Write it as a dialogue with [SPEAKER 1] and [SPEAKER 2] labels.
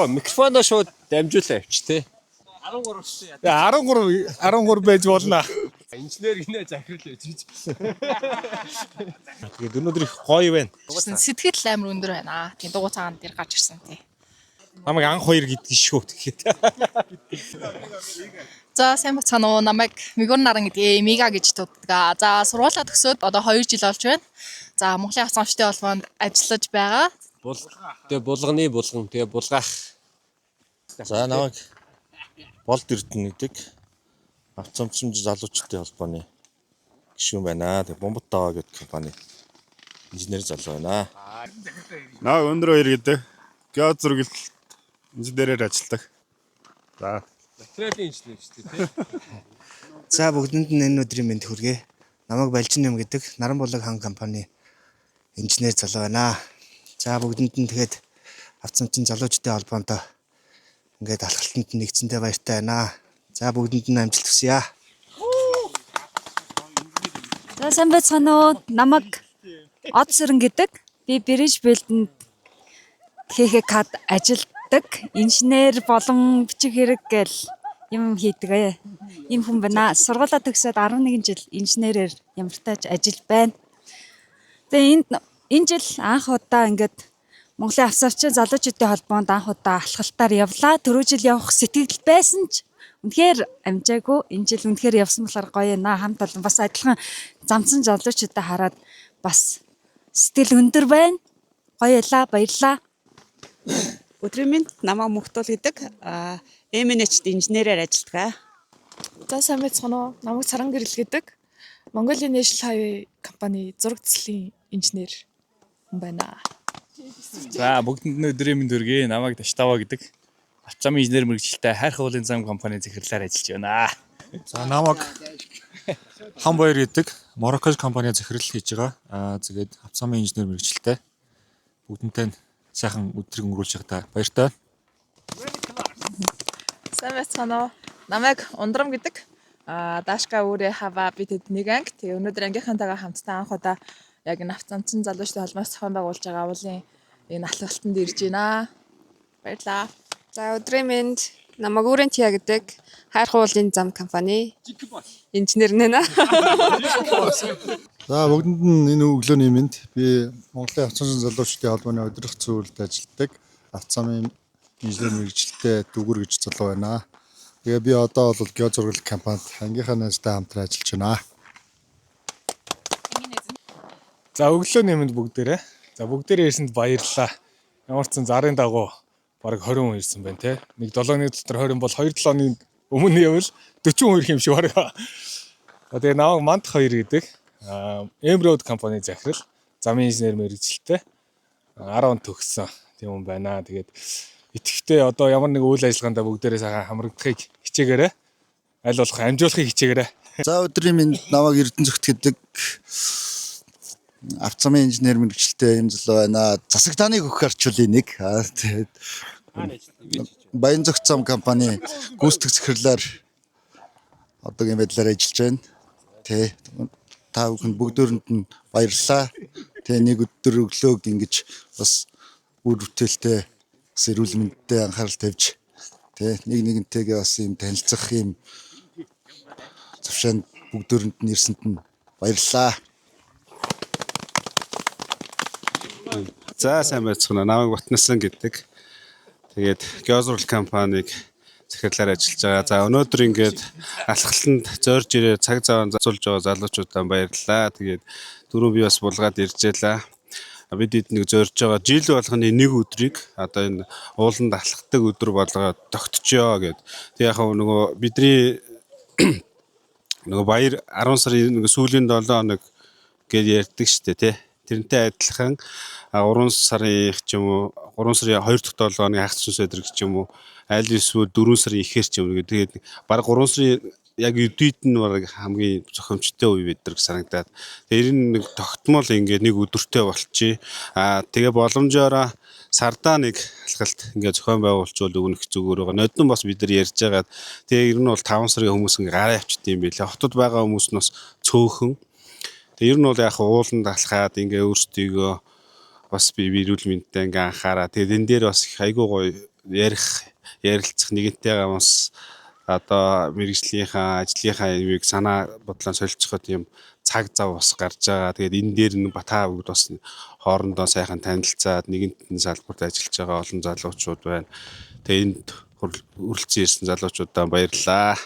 [SPEAKER 1] Микрофоноо шууд дамжуулаа авч те. 13 шүү яа.
[SPEAKER 2] 13 байж болно.
[SPEAKER 1] Инженер гинэ захирал байж гэж.
[SPEAKER 2] Тэгээд өнөөдөр их гоё байна.
[SPEAKER 3] Сэтгэл амар өндөр байна. Тийм дугуй цагаан дээр гарч ирсэн тий.
[SPEAKER 2] Намайг анх хоёр гэдгийг шүү тэгэхэд.
[SPEAKER 3] За сайн бацгаана уу. Намайг Мигур Наран гэдэг Мига гэж дууддаг. За сургуулаа төгсөөд одоо 2 жил болж байна. За Монголын авцамчтай холбоонд ажиллаж байгаа.
[SPEAKER 1] Булганы булган тэгээ булгаах.
[SPEAKER 2] За намайг Болд Эрдэнэ гэдэг авцамчмж залуучдын холбооны гишүүн байна. Тэгээ Бомботоо гэдэг компани инженер залуу байна.
[SPEAKER 4] Наа өндөр хоёр гэдэг гео зургил инженерээр ажилладаг. За
[SPEAKER 1] Материалын инженер шүү дээ тий.
[SPEAKER 5] За бүгдэнд нь энэ өдрийн мэнд хүргэе. Намайг Балжин юм гэдэг Наранбулаг хан компани инженер залуу байна. За бүгдэнд нь тэгэхэд авцамчин залуучдын холбоонд ингээд алхалтанд нэгцэнтэй баяртай байна. За бүгдэнд нь амжилт хүсье.
[SPEAKER 6] За сайн байцгаана уу. Намайг Од Сэрэн гэдэг. Би Бэрэж Бэлдэнд ХХК-д ажилладаг. Инженер болон бичих хэрэг гэл юм хийдэг. Ийм хүн байна. Сургуулаа төгсөөд 11 жил инженерээр ямартайч ажиллаж байна. Тэгээ энэ жил анх удаа ингээд Монголын авцамчин залуучдын холбоонд анх удаа алхалтаар явлаа. Түрүү жил явах сэтгэл байсан ч үнэхээр амжаагүй. Энэ жил үнэхээр явсан болохоор гоё наа. Хамт олон бас адилхан замцсан залуучуудаа хараад бас сэтгэл өндөр байна. Гоё ялаа, баярлаа.
[SPEAKER 7] Өдрийн мэнд намайг Мөхтөл гэдэг MNH-д инженерээр ажилладаг.
[SPEAKER 8] За сайн байцгаана уу. Намайг Царан Гэрэл гэдэг. Mongolia National Highway компани зураг цэцлийн инженер хүн байна.
[SPEAKER 2] За бүгдэнд нь өдрийн мэнд хүргэе. Намайг Таштава гэдэг авцамын инженер мэргэжилтэй хайрхан уулын зам компани захирлаар ажиллаж байна.
[SPEAKER 4] за намайг Хамбаяр гэдэг Мороккож компани захирал хийж байгаа. Тэгээд авцамын инженер мэргэжилтэй бүгдэнтэй сайхан өдрийг өнгөрүүлж байгаадаа баяртай.
[SPEAKER 8] Сайн байцгаана уу. Намайг Ундрам гэдэг. Даашка өөрөө хава бид хэд нэг анги. Тэгээ өнөөдөр ангийнхантайгаа хамтдаа анх удаа яг энэ авцамчин залуучдын холбоос зохион байгуулж байгаа уулын энэ алхалтанд ирж байна. Баярлаа.
[SPEAKER 9] За өдрийн мэнд намайг Үрэн Тиа гэдэг хайрхан уулын зам компани инженер нэнэ.
[SPEAKER 4] За бүгдэнд нь энэ өглөөний мэнд би Монголын авцамчин залуучдын холбооны удирдах зөвлөлд ажилладаг. Авцамын инженер мэргэжилтэй Дүгүр гэж залуу байна. Тэгээ би одоо бол гео зургил компанид ангийнхаа найзтай хамтран ажиллаж байна.
[SPEAKER 2] За өглөөний мэнд бүгдээрээ. За бүгдээрээ ирсэнд баярлалаа. Ямар ч зэн зарын дагуу бараг 20 хүн ирсэн байна те. Нэг 7 оны дотор 20 бол 2-7 оны өмнө явал 40 хүн ирэх юм шиг бараг. Тэгээ намайг Мант 2 гэдэг Эмрод компани захирал замын инженер мэргэжилтэй 10 төгссөн тийм хүн байна. Тэгээд итгэвчтэй одоо ямар нэг үйл ажиллагаанд бүгдээрээ сайхан хамрагдахыг хичээгээрэй. Аль болох амжуулахыг хичээгээрэй.
[SPEAKER 5] За өдрийн мэнд намайг Эрдэнэцөгт гэдэг авцамын инженер мэргэжилтэй юм залуу байна. Засаг тааныг өгөх арчуулын нэг. Тэгээд Баянзөгт зам компани гүйцэтгэх захирлаар одоо юм байдлаар ажиллаж байна. Тэ та бүхэнд бүгдөөрэнд нь баярлалаа. Тэ нэг өдөр өглөөг ингэж бас үр бүтээлтэй бас эрүүл мэндэд анхаарал тавьж тэ нэг нэгнтэйгээ бас юм танилцах юм завшаанд бүгдөөрэнд нь ирсэнд нь баярлалаа.
[SPEAKER 4] За сайн байцгаана. Намайг Батнаслан гэдэг. Тэгээд гео зургил компаниг захирлаар ажиллаж байгаа. За өнөөдөр ингээд алхалтанд зорж ирээ цаг зав зазуулж байгаа залуучуудаа баярлалаа. Тэгээд дөрөв би бас булгаад иржээлээ. Бид нэг зорж байгаа жил болгоны нэг өдрийг одоо энэ ууланд алхахдаг өдөр болгоод тогтчихё гэд. Тэг яг нөгөө бидний нөгөө баяр 10 сарын нөгөө сүүлийн 7 хоног гэж ярьдаг штэ тий. Тэрнтэй адилхан 3 сарын ч юм уу 3 сарын 2 дахь 7 хоногийн хагас сүнс өдөр гэж юм уу аль эсвэл 4 сарын ихэр ч юм уу тэгээд баг 3 сарын яг өдөрт нь баг хамгийн зохимжтой үе бид нар санагдаад тэр нэг тогтмол ингээд нэг өдөртэй болчихъя. Тэгээ боломжоор сардаа нэг алхалт ингээд зохион байгуулчвал өгнөх зүгээр байгаа. Нодон бас бид нар ярьж байгаа. Тэгээ ер нь бол 5 сарын хүмүүс ингээ гараа явчихдээ юм билээ. Хотод байгаа хүмүүс нь бас цөөхөн. Тэгээ ер нь бол яг ууланд алхаад ингээ өөрсдийгөө бас би эрүүл мэндтэй ингээ анхаараа. Тэгээд энэ дээр бас айгүй гоё ярилцах нэгэнтэйгээ бас одоо мэрэгжлийнхаа ажлынхаа юмыг санаа бодлоо солилцоход юм цаг зав бас гарч байгаа. Тэгээд энэ дээр нь та бүгд бас хоорондоо сайхан танилцаад нэгэнтэн салбарт ажиллаж байгаа олон залуучууд байна. Тэгээд энд хүрэлцэн ирсэн залуучуудаа баярлалаа.